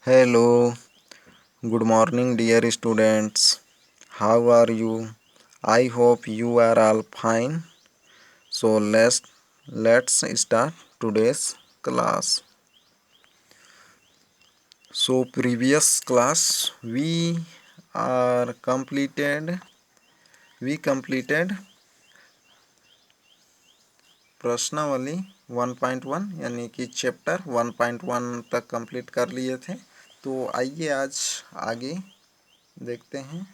Hello, good morning, dear students. How are you? I hope you are all fine. So let's start today's class. So previous class we completed प्रश्नावली 1.1 यानी कि chapter 1.1 तक complete कर लिए थे। तो आइए आज आगे देखते हैं।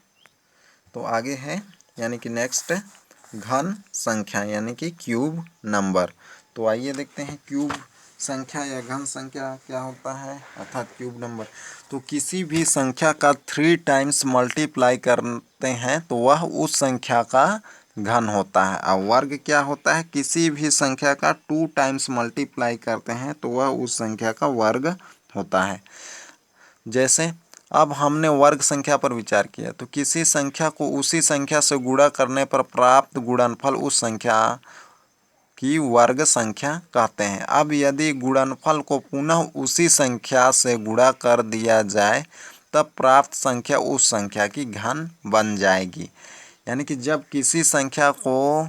तो आगे है यानी कि नेक्स्ट घन संख्या यानी कि क्यूब नंबर। तो आइए देखते हैं क्यूब संख्या या घन संख्या क्या होता है अर्थात क्यूब नंबर। तो किसी भी संख्या का 3 टाइम्स मल्टीप्लाई करते हैं तो वह उस संख्या का घन होता है। और वर्ग क्या होता है, किसी भी संख्या का 2 टाइम्स मल्टीप्लाई करते हैं तो वह उस संख्या का वर्ग होता है। जैसे अब हमने वर्ग संख्या पर विचार किया तो किसी संख्या को उसी संख्या से गुणा करने पर प्राप्त गुणनफल उस संख्या की वर्ग संख्या कहते हैं। अब यदि गुणनफल को पुनः उसी संख्या से गुणा कर दिया जाए तब प्राप्त संख्या उस संख्या की घन बन जाएगी। यानी कि जब किसी संख्या को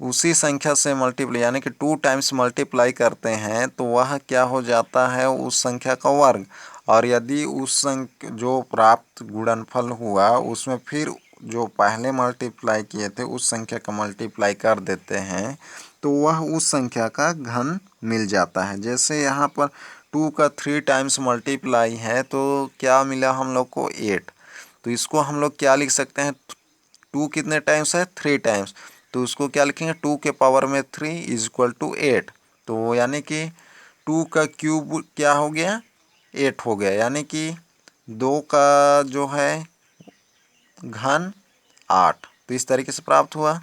उसी संख्या से मल्टीप्लाई यानी कि 2 टाइम्स मल्टीप्लाई करते हैं तो वह क्या हो जाता है, उस संख्या का वर्ग। और यदि उस जो प्राप्त गुणनफल हुआ उसमें फिर जो पहले मल्टीप्लाई किए थे उस संख्या का मल्टीप्लाई कर देते हैं तो वह उस संख्या का घन मिल जाता है। जैसे यहाँ पर 2 का 3 टाइम्स मल्टीप्लाई है तो क्या मिला हम लोग को 8। तो इसको हम लोग क्या लिख सकते हैं, 2 कितने टाइम्स है 3 टाइम्स, तो उसको क्या लिखेंगे 2 के पावर में 3 इज इक्वल टू 8। तो यानी कि 2 का क्यूब क्या हो गया 8 हो गया, यानी कि 2 का जो है घन 8। तो इस तरीके से प्राप्त हुआ।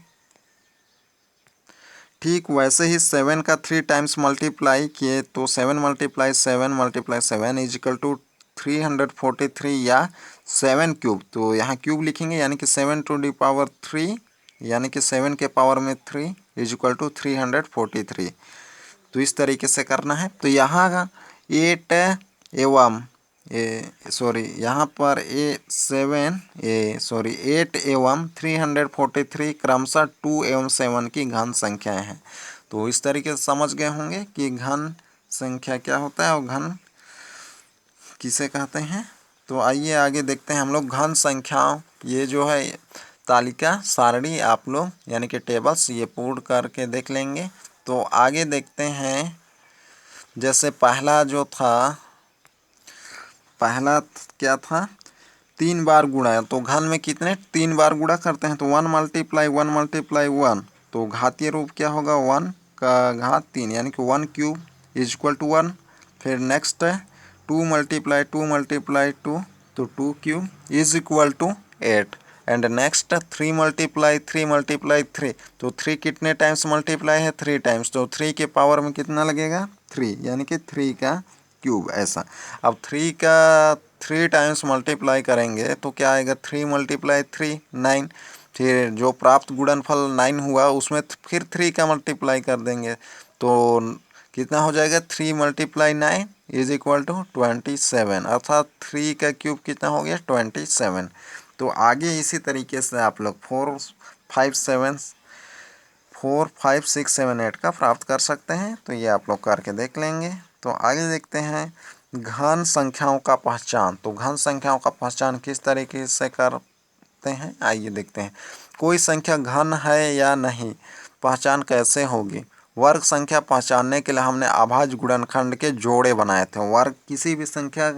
ठीक वैसे ही 7 का 3 टाइम्स मल्टीप्लाई किए तो 7 मल्टीप्लाई 7 इज इक्वल टू 343 या 7 क्यूब। तो यहाँ क्यूब लिखेंगे यानी कि 7 टू दी पावर 3 यानी कि 7 के पावर में 3 इज इक्वल टू 343। तो इस तरीके से करना है। तो यहाँ 8 एवं यहाँ पर 8 एवं 343 क्रमशः 2 एवं 7 की घन संख्याएं हैं। तो इस तरीके से समझ गए होंगे कि घन संख्या क्या होता है और घन किसे कहते हैं। तो आइए आगे देखते हैं हम लोग घन संख्याओं। ये जो है तालिका सारणी आप लोग यानी कि टेबल्स ये पूर्ण करके देख लेंगे। तो आगे देखते हैं, जैसे पहला क्या था 3 बार गुणा, तो घन में कितने 3 बार गुणा करते हैं तो 1 मल्टीप्लाई 1 तो घातीय रूप क्या होगा 1 का घात 3 यानी कि 1 क्यूब इज इक्वल टू 1। फिर नेक्स्ट 2 मल्टीप्लाई 2 तो 2 cube is equal to 8। And next 3 multiply 3 तो 3 कितने टाइम्स मल्टीप्लाई है 3 टाइम्स, तो 3 के पावर में कितना लगेगा 3 यानी कि 3 का क्यूब ऐसा। अब 3 का 3 टाइम्स मल्टीप्लाई करेंगे तो क्या आएगा 3 मल्टीप्लाई 3 9। फिर जो प्राप्त गुणनफल 9 हुआ उसमें फिर 3 का मल्टीप्लाई कर देंगे तो कितना हो जाएगा 3 मल्टीप्लाई 9 इज इक्वल टू 27, अर्थात 3 का क्यूब कितना हो गया 27। तो आगे इसी तरीके से आप लोग 4 5 6 7 8 का प्राप्त कर सकते हैं। तो ये आप लोग करके देख लेंगे। तो आगे देखते हैं घन संख्याओं का पहचान। तो घन संख्याओं का पहचान किस तरीके से करते हैं आइए देखते हैं। कोई संख्या घन है या नहीं पहचान कैसे होगी। वर्ग संख्या पहचानने के लिए हमने अभाज्य गुणनखंड के जोड़े बनाए थे। वर्ग किसी भी संख्या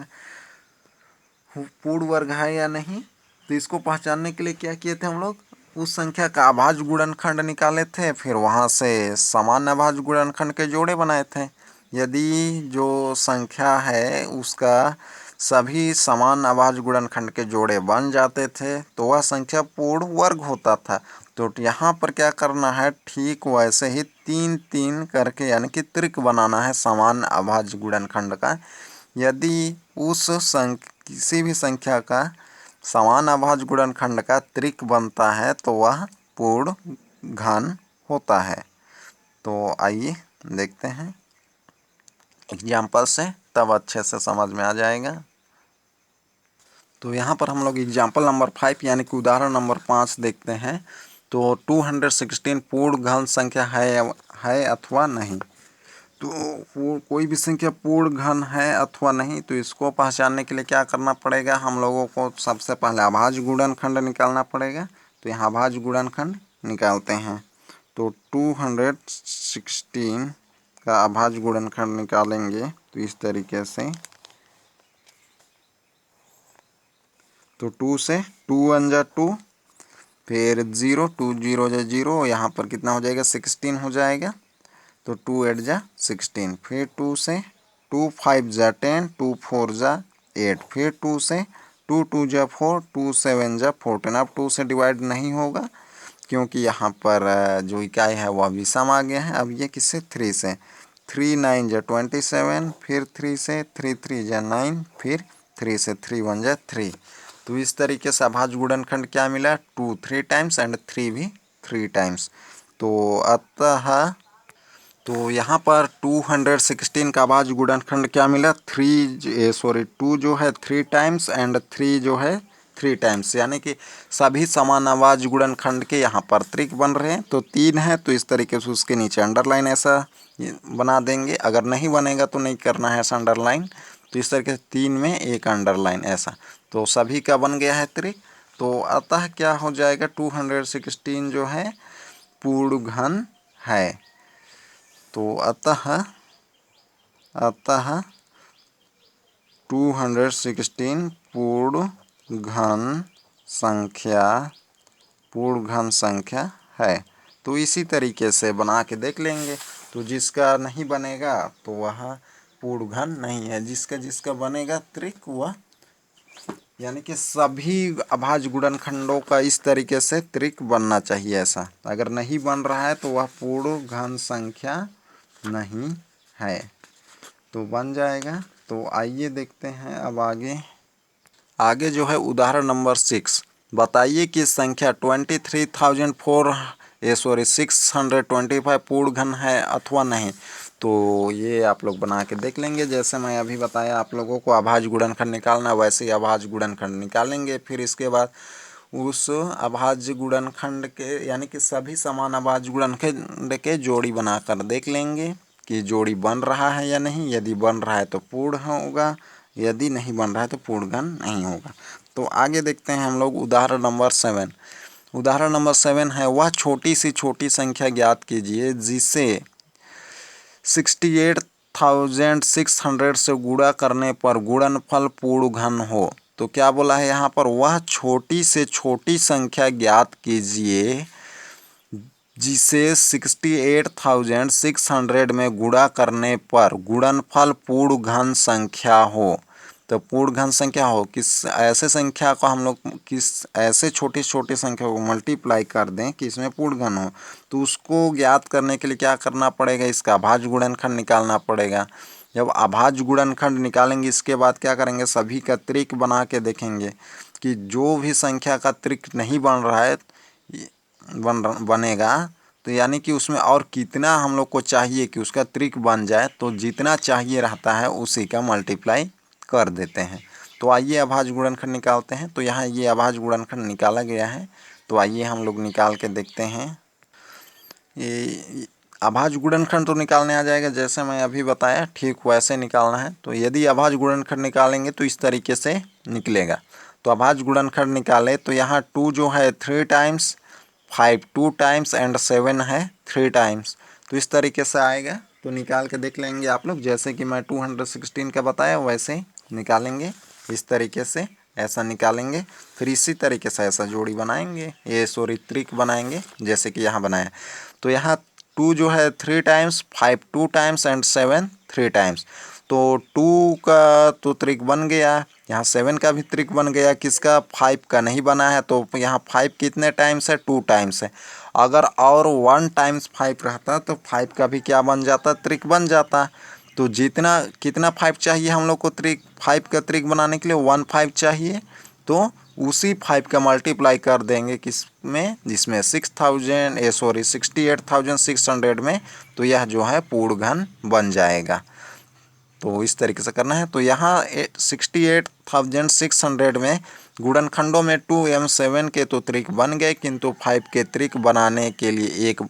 पूर्ण वर्ग है या नहीं, तो इसको पहचानने के लिए क्या किए थे हम लोग, उस संख्या का अभाज्य गुणनखंड निकाले थे, फिर वहाँ से समान अभाज्य गुणनखंड के जोड़े बनाए थे। यदि जो संख्या है उसका सभी समान अभाज्य गुणनखंड के जोड़े बन जाते थे तो वह संख्या पूर्ण वर्ग होता था। तो यहाँ पर क्या करना है, ठीक वैसे ही 3 3 करके यानी कि त्रिक बनाना है समान अभाज्य गुणनखंड का। यदि किसी भी संख्या का समान अभाज्य गुणनखंड का त्रिक बनता है तो वह पूर्ण घन होता है। तो आइए देखते हैं एग्जाम्पल से, तब अच्छे से समझ में आ जाएगा। तो यहाँ पर हम लोग एग्जाम्पल नंबर 5 यानी कि उदाहरण नंबर 5 देखते हैं। तो 216 पूर्ण घन संख्या है अथवा नहीं। तो कोई भी संख्या पूर्ण घन है अथवा नहीं, तो इसको पहचानने के लिए क्या करना पड़ेगा, हम लोगों को सबसे पहले अभाज्य गुणनखंड निकालना पड़ेगा। तो यहाँ अभाज्य गुणनखंड निकालते हैं। तो 216 का अभाज्य गुणनखंड निकालेंगे तो इस तरीके से। तो 2 से 2 1 जा 2, फिर 0 2 0 जा 0, यहाँ पर कितना हो जाएगा 16 हो जाएगा। तो 2 8 जा 16, फिर 2 से 2 5 जा 10, 2 4 जा 8, फिर 2 से 2 2 जा 4, 2 7 जा 14। अब 2 से डिवाइड नहीं होगा क्योंकि यहाँ पर जो इकाई है वह विषम आ गया है। अब ये किससे 3 से 3 9 जा 27, फिर 3 से 3 3 जा 9, फिर 3 से 3 1 जा 3। तो इस तरीके से अभाज्य गुणनखंड क्या मिला 2 3 टाइम्स एंड 3 भी 3 टाइम्स। तो अतः तो यहाँ पर 216 का अभाज्य गुणनखंड क्या मिला 2 जो है 3 टाइम्स एंड 3 जो है 3 टाइम्स, यानी कि सभी समान अभाज्य गुणनखंड के यहाँ पर त्रिक बन रहे हैं। तो 3 है तो इस तरीके से उसके नीचे अंडरलाइन ऐसा बना देंगे। अगर नहीं बनेगा तो नहीं करना है ऐसा अंडरलाइन। तो इस तरीके से 3 में एक अंडरलाइन ऐसा, तो सभी का बन गया है त्रिक। तो अतः क्या हो जाएगा 216 जो है पूर्ण घन है। तो अतः 216 पूर्ण घन संख्या है। तो इसी तरीके से बना के देख लेंगे। तो जिसका नहीं बनेगा तो वह पूर्ण घन नहीं है, जिसका बनेगा त्रिक वह, यानी कि सभी अभाज्य गुणनखंडों का इस तरीके से त्रिक बनना चाहिए ऐसा। अगर नहीं बन रहा है तो वह पूर्ण घन संख्या नहीं है। तो बन जाएगा। तो आइए देखते हैं अब आगे जो है उदाहरण नंबर 6। बताइए कि संख्या 625 पूर्ण घन है अथवा नहीं। तो ये आप लोग बना के देख लेंगे। जैसे मैं अभी बताया आप लोगों को अभाज्य गुणनखंड निकालना, वैसे ही अभाज्य गुणनखंड निकालेंगे। फिर इसके बाद उस अभाज्य गुणनखंड के यानी कि सभी समान अभाज्य गुणनखंड के जोड़ी बनाकर देख लेंगे कि जोड़ी बन रहा है या नहीं। यदि बन रहा है तो पूर्ण होगा, यदि नहीं बन रहा है तो पूर्ण घन नहीं होगा। तो आगे देखते हैं हम लोग उदाहरण नंबर 7। उदाहरण नंबर 7 है, वह छोटी सी छोटी संख्या ज्ञात कीजिए जिसे 68,600 से गुणा करने पर गुणनफल पूर्ण घन हो। तो क्या बोला है यहाँ पर, वह छोटी से छोटी संख्या ज्ञात कीजिए जिसे 68,600 में गुणा करने पर गुणनफल पूर्ण घन संख्या हो। तो पूर्ण घन संख्या हो किस ऐसे संख्या को हम लोग किस ऐसे छोटी छोटी संख्या को मल्टीप्लाई कर दें कि इसमें पूर्ण घन हो। तो उसको ज्ञात करने के लिए क्या करना पड़ेगा, इसका अभाज्य गुणनखंड निकालना पड़ेगा। जब अभाज्य गुणनखंड निकालेंगे इसके बाद क्या करेंगे, सभी का त्रिक बना के देखेंगे कि जो भी संख्या का त्रिक नहीं बन रहा है बनेगा, तो यानी कि उसमें और कितना हम लोग को चाहिए कि उसका त्रिक बन जाए, तो जितना चाहिए रहता है उसी का मल्टीप्लाई कर देते हैं। तो आइए अभाज्य गुणनखंड निकालते हैं। तो यहाँ ये अभाज्य गुणनखंड निकाला गया है। तो आइए हम लोग निकाल के देखते हैं। ये अभाज्य गुणनखंड तो निकालने आ जाएगा, जैसे मैं अभी बताया ठीक वैसे निकालना है। तो यदि अभाज्य गुणनखंड निकालेंगे तो इस तरीके से निकलेगा। तो अभाज्य गुणनखंड निकाले तो यहाँ 2 जो है 3 टाइम्स, 5 2 टाइम्स एंड 7 है 3 टाइम्स। तो इस तरीके से आएगा। तो निकाल के देख लेंगे आप लोग, जैसे कि मैं 216 का बताया वैसे निकालेंगे। इस तरीके से ऐसा निकालेंगे, फिर इसी तरीके से ऐसा जोड़ी बनाएंगे, त्रिक बनाएंगे जैसे कि यहाँ बनाया। तो यहाँ 2 जो है 3 टाइम्स, 5 2 टाइम्स एंड 7 3 टाइम्स। तो 2 का तो त्रिक बन गया, यहाँ 7 का भी त्रिक बन गया, किसका 5 का नहीं बना है। तो यहाँ 5 कितने टाइम्स है 2 टाइम्स है। अगर और 1 टाइम्स 5 रहता तो 5 का भी क्या बन जाता, त्रिक बन जाता। तो कितना 5 चाहिए हम लोग को त्रिक, 5 का त्रिक बनाने के लिए 1 5 चाहिए। तो उसी 5 का मल्टीप्लाई कर देंगे किसमें, जिसमें 68,600 में। तो यह जो है पूर्ण घन बन जाएगा। तो इस तरीके से करना है। तो यहाँ 68,600 में गुणनखंडों में 2m7 के तो त्रिक बन गए, किंतु 5 के त्रिक बनाने के लिए एक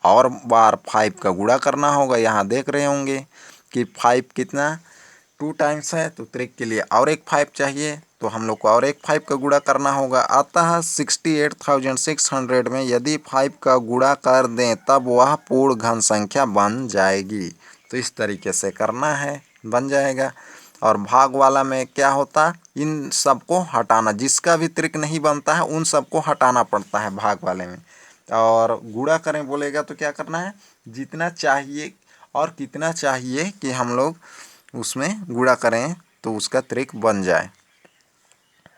और बार 5 का गुणा करना होगा। यहाँ देख रहे होंगे कि 5 कितना 2 टाइम्स है, तो त्रिक के लिए और एक 5 चाहिए, तो हम लोग को और एक 5 का गुणा करना होगा। अतः 68,600 में यदि 5 का गुणा कर दें तब वह पूर्ण घन संख्या बन जाएगी। तो इस तरीके से करना है, बन जाएगा। और भाग वाला में क्या होता, इन सबको हटाना, जिसका भी त्रिक नहीं बनता है उन सबको हटाना पड़ता है भाग वाले में। और गुणा करें बोलेगा तो क्या करना है, जितना चाहिए और कितना चाहिए कि हम लोग उसमें गुणा करें तो उसका त्रिक बन जाए,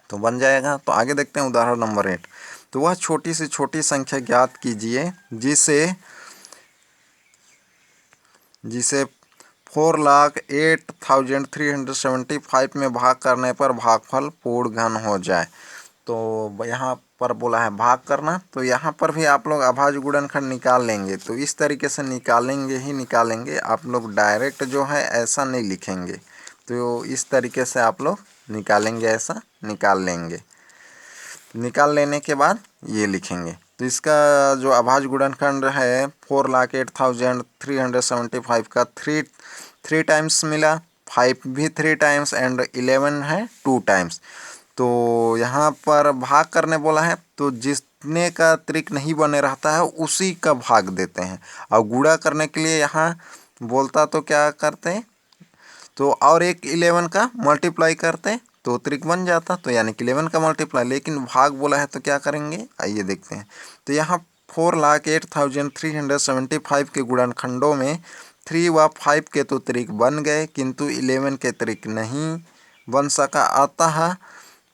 तो बन जाएगा। तो आगे देखते हैं उदाहरण नंबर 8। तो वह छोटी से छोटी संख्या ज्ञात कीजिए जिसे 4,08,375 में भाग करने पर भागफल पूर्ण घन हो जाए। तो यहाँ पर बोला है भाग करना, तो यहाँ पर भी आप लोग अभाज्य गुणनखंड निकाल लेंगे। तो इस तरीके से निकालेंगे ही निकालेंगे, आप लोग डायरेक्ट जो है ऐसा नहीं लिखेंगे। तो इस तरीके से आप लोग निकालेंगे, ऐसा निकाल लेंगे। निकाल लेने के बाद ये लिखेंगे। तो इसका जो अभाज्य गुणनखंड है 4,08,375 का 3 टाइम्स मिला, 5 भी 3 टाइम्स एंड 11 है 2 टाइम्स। तो यहाँ पर भाग करने बोला है, तो जितने का त्रिक नहीं बने रहता है उसी का भाग देते हैं। और गुणा करने के लिए यहाँ बोलता तो क्या करते, तो और एक 11 का मल्टीप्लाई करते तो त्रिक बन जाता, तो यानी कि 11 का मल्टीप्लाई। लेकिन भाग बोला है तो क्या करेंगे, आइए देखते हैं। तो यहाँ 4,08,375 के गुणनखंडों में 3 व 5 के तो त्रिक बन गए, किंतु 11 के त्रिक नहीं बन सका। अतः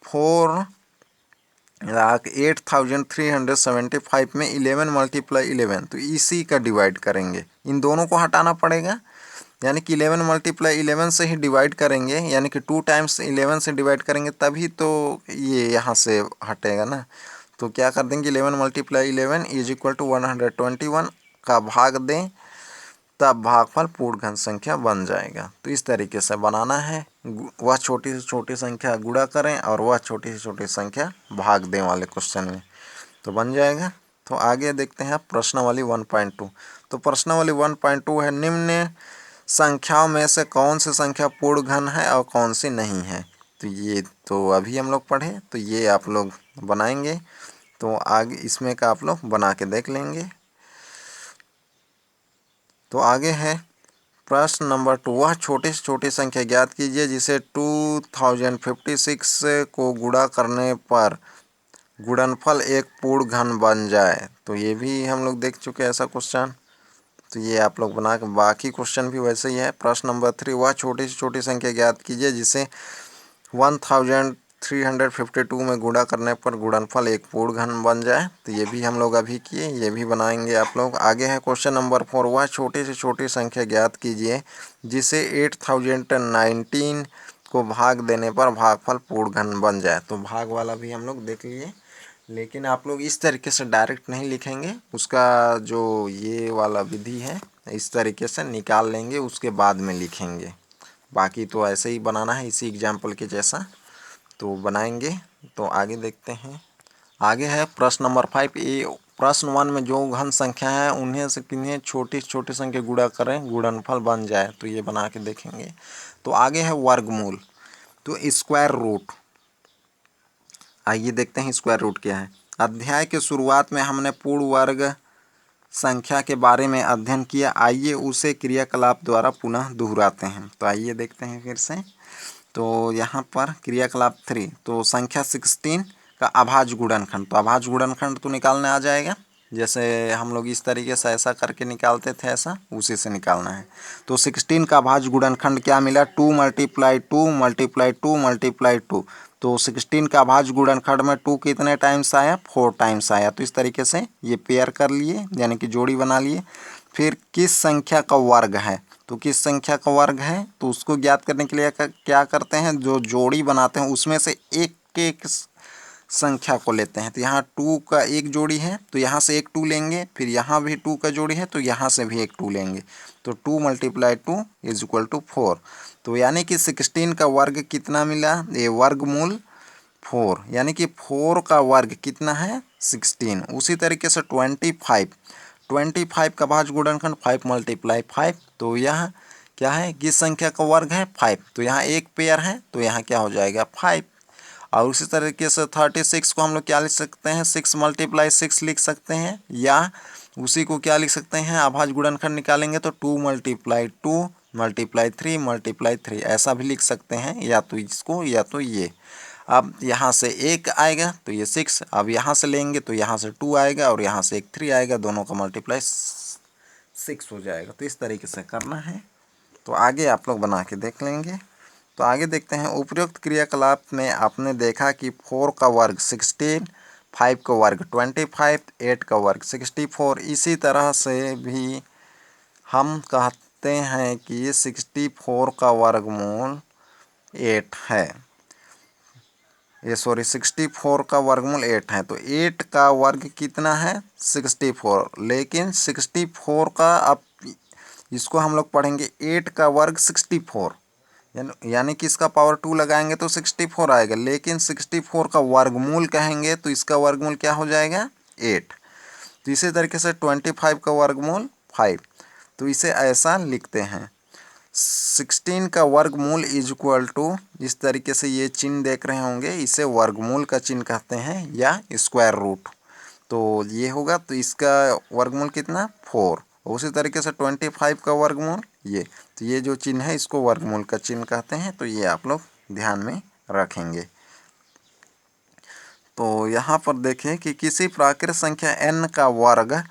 4,08,375 में 11 मल्टीप्लाई 11, तो इसी का डिवाइड करेंगे, इन दोनों को हटाना पड़ेगा। यानी कि 11 मल्टीप्लाई 11 से ही डिवाइड करेंगे, यानी कि 2 टाइम्स 11 से डिवाइड करेंगे तभी तो ये यहाँ से हटेगा ना। तो क्या कर देंगे, 11 मल्टीप्लाई 11 इज इक्वल टू 121 का भाग दें, तब भागफल पूर्ण घन संख्या बन जाएगा। तो इस तरीके से बनाना है, वह छोटी से छोटी संख्या गुणा करें और वह छोटी से छोटी संख्या भाग दें वाले क्वेश्चन में, तो बन जाएगा। तो आगे देखते हैं प्रश्नावली 1.2। तो प्रश्नावली 1.2 है, निम्न संख्याओं में से कौन सी संख्या पूर्ण घन है और कौन सी नहीं है। तो ये तो अभी हम लोग पढ़े, तो ये आप लोग बनाएंगे। तो आगे इसमें का आप लोग बना के देख लेंगे। तो आगे है प्रश्न नंबर 2, वह छोटी से छोटी संख्या ज्ञात कीजिए जिसे 2056 को गुणा करने पर गुणनफल एक पूर्ण घन बन जाए। तो ये भी हम लोग देख चुके हैं ऐसा क्वेश्चन, तो ये आप लोग बना के, बाकी क्वेश्चन भी वैसे ही है। प्रश्न नंबर 3, वह छोटी से छोटी संख्या ज्ञात कीजिए जिसे 1352 में गुणा करने पर गुणनफल एक पूर्ण घन बन जाए। तो ये भी हम लोग अभी किए, ये भी बनाएंगे आप लोग। आगे है क्वेश्चन नंबर 4, वह छोटी से छोटी संख्या ज्ञात कीजिए जिसे 8019 को भाग देने पर भागफल पूर्ण घन बन जाए। तो भाग वाला भी हम लोग देख लिए, लेकिन आप लोग इस तरीके से डायरेक्ट नहीं लिखेंगे, उसका जो ये वाला विधि है इस तरीके से निकाल लेंगे, उसके बाद में लिखेंगे। बाकी तो ऐसे ही बनाना है इसी एग्जाम्पल के जैसा, तो बनाएंगे। तो आगे देखते हैं। आगे है प्रश्न नंबर 5। ये प्रश्न 1 में जो घन संख्या है उन्हें से किन्हें छोटी से छोटी संख्या गुणा करें गुणनफल बन जाए, तो ये बना के देखेंगे। तो आगे है वर्गमूल, तो स्क्वायर रूट। आइए देखते हैं स्क्वायर रूट क्या है। अध्याय के शुरुआत में हमने पूर्ण वर्ग संख्या के बारे में अध्ययन किया, आइए उसे क्रियाकलाप द्वारा पुनः दोहराते हैं। तो आइए देखते हैं फिर से। तो यहाँ पर क्रियाकलाप 3, तो संख्या 16 का अभाज्य गुणनखंड। तो अभाज्य गुणनखंड तो निकालने आ जाएगा, जैसे हम लोग इस तरीके से ऐसा करके निकालते थे, ऐसा उसी से निकालना है। तो 16 का अभाज्य गुणनखंड क्या मिला, 2 × 2 × 2 × 2। तो 16 का अभाज्य गुणनखंड में 2 कितने टाइम्स आया, 4 टाइम्स आया। तो इस तरीके से ये पेयर कर लिए, यानी कि जोड़ी बना लिए। फिर किस संख्या का वर्ग है, तो किस संख्या का वर्ग है, तो उसको ज्ञात करने के लिए क्या करते हैं, जो जोड़ी बनाते हैं उसमें से एक एक संख्या को लेते हैं। तो यहाँ 2 का एक जोड़ी है तो यहाँ से एक 2 लेंगे, फिर यहाँ भी 2 का जोड़ी है तो यहाँ से भी एक 2 लेंगे। तो 2 × 2 इज इक्वल टू 4। तो यानी कि 16 का वर्ग कितना मिला, ये वर्गमूल 4, यानी कि 4 का वर्ग कितना है 16। उसी तरीके से 25 का भाज्य गुणनखंड 5 × 5, तो यह क्या है, किस संख्या का वर्ग है 5, तो यहाँ एक पेयर है तो यहाँ क्या हो जाएगा 5। और उसी तरीके से 36 को हम लोग क्या लिख सकते हैं, 6 × 6 लिख सकते हैं, या उसी को क्या लिख सकते हैं, अभाज्य गुणनखंड निकालेंगे तो 2 × 2 × 3 × 3 ऐसा भी लिख सकते हैं, या तो इसको या तो ये। अब यहाँ से एक आएगा तो ये 6, अब यहाँ से लेंगे तो यहाँ से 2 आएगा और यहाँ से एक 3 आएगा, दोनों का मल्टीप्लाई 6 हो जाएगा। तो इस तरीके से करना है। तो आगे आप लोग बना के देख लेंगे। तो आगे देखते हैं, उपरोक्त क्रियाकलाप में आपने देखा कि 4 का वर्ग 16, 5 का वर्ग 25, 8 का वर्ग 64। इसी तरह से भी हम कहते हैं कि 64 का वर्गमूल 8 है, 64 का वर्गमूल 8 है। तो 8 का वर्ग कितना है 64, लेकिन 64 का अब इसको हम लोग पढ़ेंगे 8 का वर्ग 64, यानी कि इसका पावर 2 लगाएंगे तो 64 आएगा, लेकिन 64 का वर्गमूल कहेंगे तो इसका वर्गमूल क्या हो जाएगा 8। तो इसी तरीके से 25 का वर्गमूल 5, तो इसे ऐसा लिखते हैं 16 का वर्गमूल इज इक्वल टू, इस तरीके से ये चिन्ह देख रहे होंगे, इसे वर्गमूल का चिन्ह कहते हैं या स्क्वायर रूट। तो ये होगा, तो इसका वर्गमूल कितना 4। उसी तरीके से 25 का वर्गमूल ये, तो ये जो चिन्ह है इसको वर्गमूल का चिन्ह कहते हैं। तो ये आप लोग ध्यान में रखेंगे। तो यहाँ पर देखें कि किसी प्राकृत संख्या n का वर्ग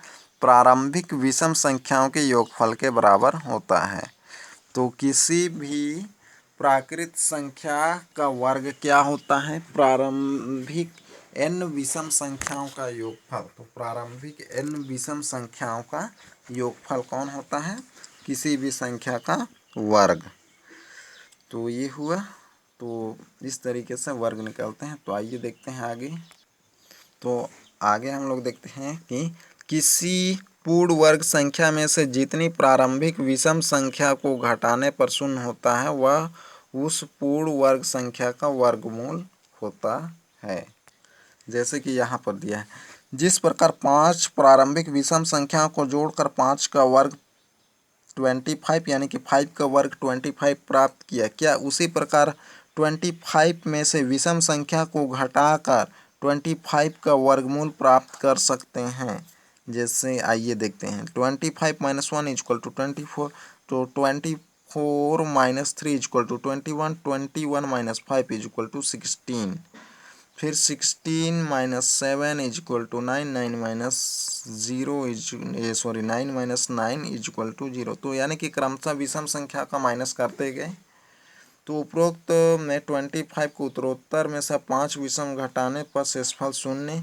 प्रारंभिक विषम संख्याओं के योगफल के बराबर होता है। तो किसी भी प्राकृत संख्या का वर्ग क्या होता है, प्रारंभिक n विषम संख्याओं का योगफल। तो प्रारंभिक n विषम संख्याओं का योगफल कौन होता है, किसी भी संख्या का वर्ग। तो ये हुआ, तो इस तरीके से वर्ग निकालते हैं। तो आइए देखते हैं आगे। तो आगे हम लोग देखते हैं कि किसी पूर्ण वर्ग संख्या में से जितनी प्रारंभिक विषम संख्या को घटाने पर शून्य होता है वह उस पूर्ण वर्ग संख्या का वर्गमूल होता है। जैसे कि यहाँ पर दिया है, जिस प्रकार 5 प्रारंभिक विषम संख्याओं को जोड़कर 5 का वर्ग 25 यानी कि 5 का वर्ग 25 प्राप्त किया, क्या उसी प्रकार 25 में से विषम संख्या को घटाकर 25 का वर्गमूल प्राप्त कर सकते हैं। जैसे आइए देखते हैं, 25 - 1 = 24, तो 24 - 3 = 21, 21 - 5 = 16, फिर 16 - 7 = 9, 9 - 9 = 0। तो यानी कि क्रमशः विषम संख्या का माइनस करते गए। तो उपरोक्त में 25 को उत्तरोत्तर में से 5 विषम घटाने पर शेषफल 0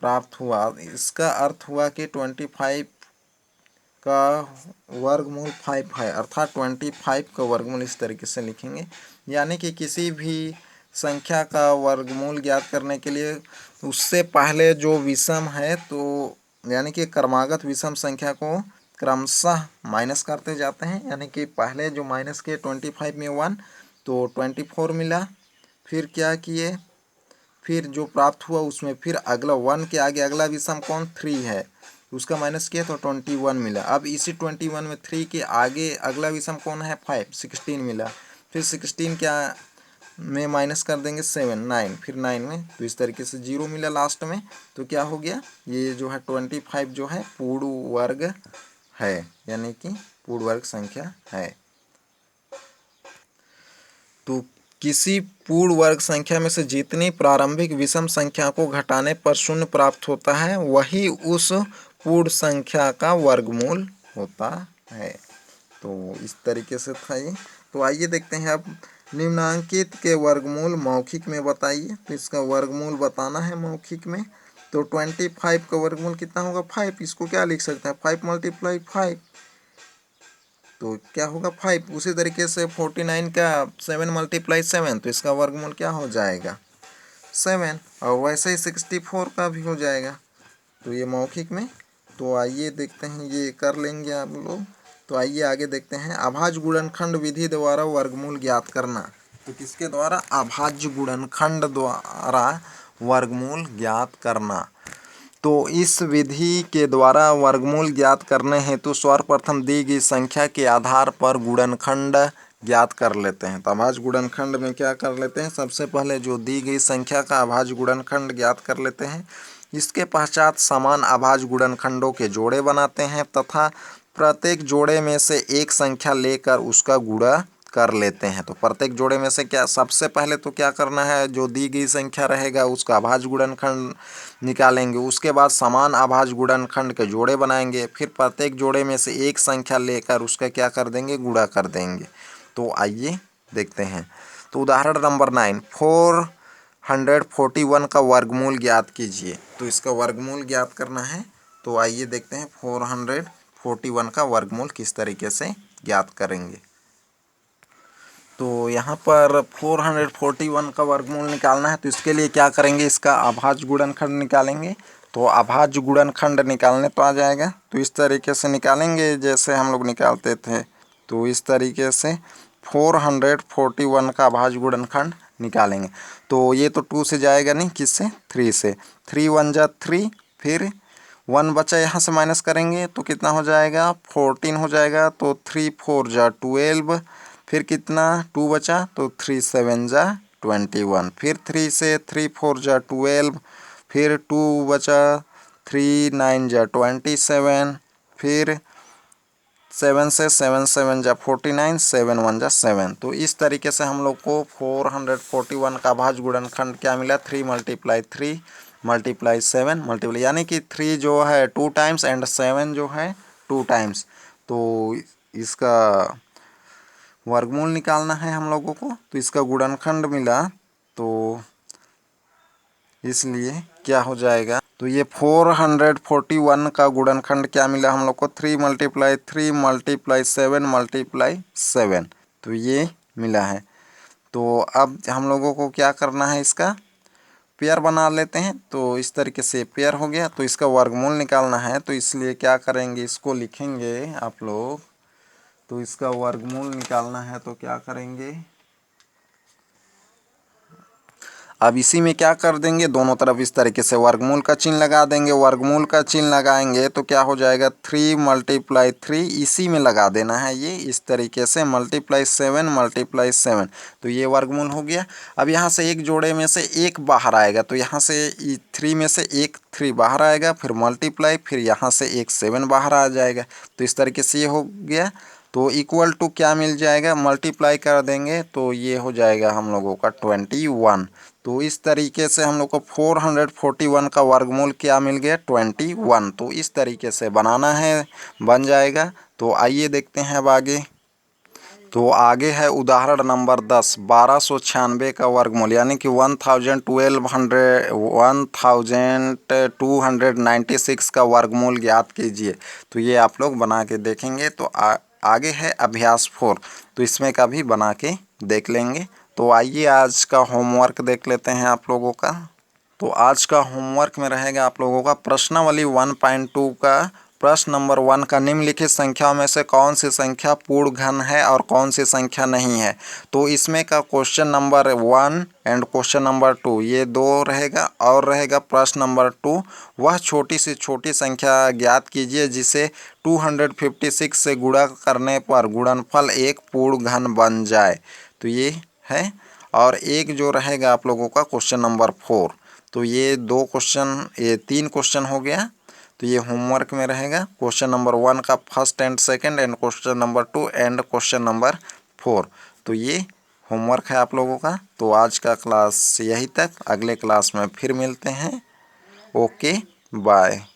प्राप्त हुआ। इसका अर्थ हुआ कि 25 का वर्गमूल 5 है, अर्थात 25 का वर्गमूल इस तरीके से लिखेंगे। यानी कि किसी भी संख्या का वर्गमूल ज्ञात करने के लिए उससे पहले जो विषम है, तो यानी कि क्रमागत विषम संख्या को क्रमशः माइनस करते जाते हैं। यानी कि पहले जो माइनस किए 25 में 1, तो 24 मिला, फिर क्या किए, फिर जो प्राप्त हुआ उसमें फिर अगला 1 के आगे अगला विषम कौन 3 है, उसका माइनस किया तो 21 मिला। अब इसी 21 में 3 के आगे अगला विषम कौन है 5, 16 मिला। फिर 16 क्या में माइनस कर देंगे 7, 9, फिर 9 में, तो इस तरीके से 0 मिला लास्ट में। तो क्या हो गया, ये जो है 25 जो है पूर्ण वर्ग है, यानी कि पूर्ण वर्ग संख्या है। तो किसी पूर्ण वर्ग संख्या में से जितनी प्रारंभिक विषम संख्या को घटाने पर शून्य प्राप्त होता है वही उस पूर्ण संख्या का वर्गमूल होता है। तो इस तरीके से था ये। तो आइए देखते हैं अब, निम्नांकित के वर्गमूल मौखिक में बताइए। तो इसका वर्गमूल बताना है मौखिक में। तो 25 का वर्गमूल कितना होगा 5, इसको क्या लिख सकते हैं 5 × 5, तो क्या होगा 5। उसी तरीके से 49 का 7 × 7, तो इसका वर्गमूल क्या हो जाएगा 7 और वैसे ही 64 का भी हो जाएगा। तो ये मौखिक में। तो आइए देखते हैं, ये कर लेंगे आप लोग। तो आइए आगे देखते हैं, अभाज्य गुणनखंड विधि द्वारा वर्गमूल ज्ञात करना। तो किसके द्वारा? अभाज्य गुणनखंड द्वारा वर्गमूल ज्ञात करना। तो इस विधि के द्वारा वर्गमूल ज्ञात करने हेतु सर्वप्रथम दी गई संख्या के आधार पर गुणनखंड ज्ञात कर लेते हैं। तो अभाज्य गुणनखंड में क्या कर लेते हैं, सबसे पहले जो दी गई संख्या का अभाज्य गुणनखंड ज्ञात कर लेते हैं। इसके पश्चात समान अभाज्य गुणनखंडों के जोड़े बनाते हैं तथा प्रत्येक जोड़े में से एक संख्या लेकर उसका गुणा कर लेते हैं। तो प्रत्येक जोड़े में से क्या, सबसे पहले तो क्या करना है, जो दी गई संख्या रहेगा उसका अभाज्य गुणनखंड निकालेंगे। उसके बाद समान अभाज्य गुणनखंड के जोड़े बनाएंगे। फिर प्रत्येक जोड़े में से एक संख्या लेकर उसका क्या कर देंगे, गुणा कर देंगे। तो आइए देखते हैं। तो उदाहरण नंबर 9, 441 का वर्गमूल ज्ञात कीजिए। तो इसका वर्गमूल ज्ञात करना है। तो आइए देखते हैं 441 का वर्गमूल किस तरीके से ज्ञात करेंगे। तो यहाँ पर 441 का वर्गमूल निकालना है। तो इसके लिए क्या करेंगे, इसका अभाज्य गुणनखंड निकालेंगे। तो अभाज्य गुणनखंड निकालने तो आ जाएगा। तो इस तरीके से निकालेंगे जैसे हम लोग निकालते थे। तो इस तरीके से 441 का अभाज्य गुणनखंड निकालेंगे। तो ये तो 2 से जाएगा नहीं, किससे, 3 से। 3 1 जा 3, फिर 1 बचा, यहाँ से माइनस करेंगे तो कितना हो जाएगा, 14 हो जाएगा। तो 3 4 जा 12, फिर कितना 2 बचा, तो 3 7 जा 21, फिर 3 से 3 4 जा 12, फिर 2 बचा, 3 9 जा 27, फिर 7 से 7 7 जा 49, 7 1 जा 7। तो इस तरीके से हम लोग को 441 का अभाज्य गुणनखंड क्या मिला, 3 × 3 × 7 मल्टीप्लाई, यानी कि 3 जो है 2 टाइम्स एंड 7 जो है 2 टाइम्स। तो इसका वर्गमूल निकालना है हम लोगों को। तो इसका गुणनखंड मिला, तो इसलिए क्या हो जाएगा, तो ये 441 का गुणनखंड क्या मिला हम लोग को, 3 × 3 × 7 × 7। तो ये मिला है। तो अब हम लोगों को क्या करना है, इसका पेयर बना लेते हैं। तो इस तरीके से पेयर हो गया। तो इसका वर्गमूल निकालना है। तो इसलिए क्या करेंगे, इसको लिखेंगे आप लोग। तो इसका वर्गमूल निकालना है तो क्या करेंगे, अब इसी में क्या कर देंगे, दोनों तरफ इस तरीके से वर्गमूल का चिन्ह लगा देंगे। वर्गमूल का चिन्ह लगाएंगे तो क्या हो जाएगा, 3 × 3 इसी में लगा देना है, ये इस तरीके से × 7 × 7। तो ये वर्गमूल हो गया। अब यहाँ से एक जोड़े में से एक बाहर आएगा। तो यहाँ से 3 में से एक 3 बाहर आएगा, फिर मल्टीप्लाई, फिर यहाँ से एक 7 बाहर आ जाएगा। तो इस तरीके से ये हो गया। तो इक्वल टू क्या मिल जाएगा, मल्टीप्लाई कर देंगे तो ये हो जाएगा हम लोगों का 21। तो इस तरीके से हम लोग को 441 का वर्गमूल क्या मिल गया, 21। तो इस तरीके से बनाना है, बन जाएगा। तो आइए देखते हैं अब आगे। तो आगे है उदाहरण नंबर 10, 1296 का वर्गमूल, यानी कि 1296 का वर्गमूल ज्ञात कीजिए। तो ये आप लोग बना के देखेंगे। तो आगे है अभ्यास 4। तो इसमें का भी बना के देख लेंगे। तो आइए आज का होमवर्क देख लेते हैं आप लोगों का। तो आज का होमवर्क में रहेगा आप लोगों का प्रश्नावली 1.2 का प्रश्न नंबर 1 का, निम्नलिखित संख्याओं में से कौन सी संख्या पूर्ण घन है और कौन सी संख्या नहीं है। तो इसमें का question number 1 and question number 2 ये दो रहेगा। और रहेगा प्रश्न नंबर 2, वह छोटी से छोटी संख्या ज्ञात कीजिए जिसे 256 से गुणा करने पर गुणनफल एक पूर्ण घन बन जाए। तो ये है। और एक जो रहेगा आप लोगों का क्वेश्चन नंबर 4। तो ये 2 क्वेश्चन, ये 3 क्वेश्चन हो गया। तो ये होमवर्क में रहेगा। क्वेश्चन नंबर 1 का first and second and question number 2 and question number 4। तो ये होमवर्क है आप लोगों का। तो आज का क्लास यही तक, अगले क्लास में फिर मिलते हैं। Okay bye.